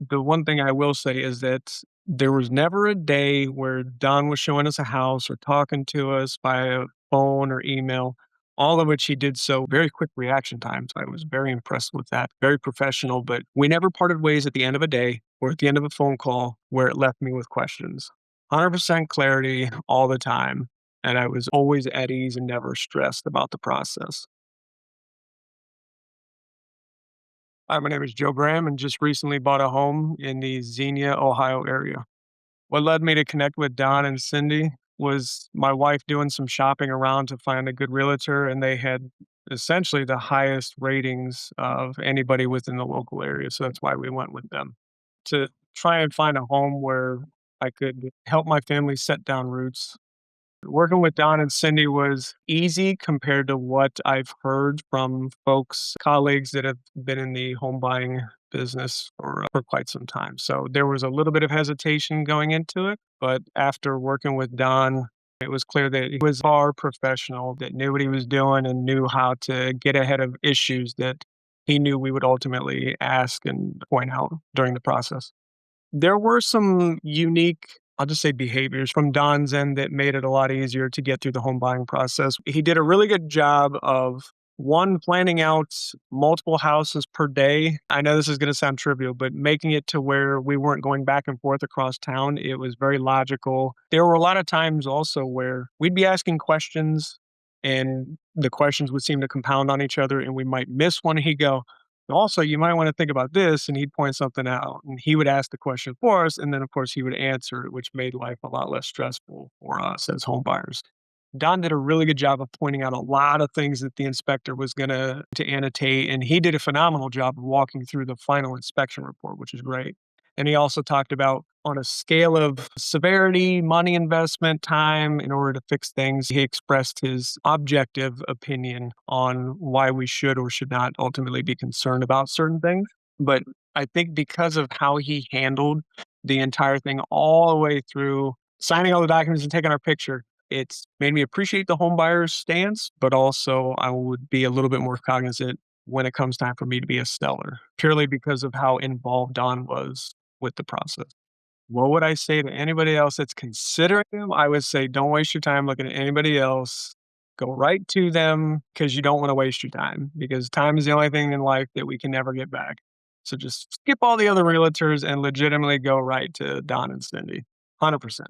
The one thing I will say is that there was never a day where Don was showing us a house or talking to us via phone or email, all of which he did so very quick reaction times. I was very impressed with that, very professional, but we never parted ways at the end of a day or at the end of a phone call where it left me with questions. 100% clarity all the time. And I was always at ease and never stressed about the process. Hi, my name is Joe Graham and just recently bought a home in the Xenia, Ohio area. What led me to connect with Don and Cyndi was my wife doing some shopping around to find a good realtor, and they had essentially the highest ratings of anybody within the local area. So that's why we went with them to try and find a home where I could help my family set down roots. Working with Don and Cyndi was easy compared to what I've heard from folks, colleagues that have been in the home buying business for quite some time. So there was a little bit of hesitation going into it, but after working with Don, it was clear that he was far professional, that knew what he was doing and knew how to get ahead of issues that he knew we would ultimately ask and point out during the process. There were some unique, I'll just say, behaviors from Don's end that made it a lot easier to get through the home buying process. He did a really good job of one, planning out multiple houses per day. I know this is going to sound trivial, but making it to where we weren't going back and forth across town. It was very logical. There were a lot of times also where we'd be asking questions and the questions would seem to compound on each other and we might miss one. He'd go, also, you might want to think about this, and he'd point something out, and he would ask the question for us, and then, of course, he would answer it, which made life a lot less stressful for us as home buyers. Don did a really good job of pointing out a lot of things that the inspector was gonna to annotate, and he did a phenomenal job of walking through the final inspection report, which is great. And he also talked about on a scale of severity, money investment, time in order to fix things, he expressed his objective opinion on why we should or should not ultimately be concerned about certain things. But I think because of how he handled the entire thing all the way through signing all the documents and taking our picture, it's made me appreciate the home buyer's stance, but also I would be a little bit more cognizant when it comes time for me to be a seller, purely because of how involved Don was with the process. What would I say to anybody else that's considering them? I would say don't waste your time looking at anybody else. Go right to them because you don't want to waste your time because time is the only thing in life that we can never get back. So just skip all the other realtors and legitimately go right to Don and Cyndi. 100%.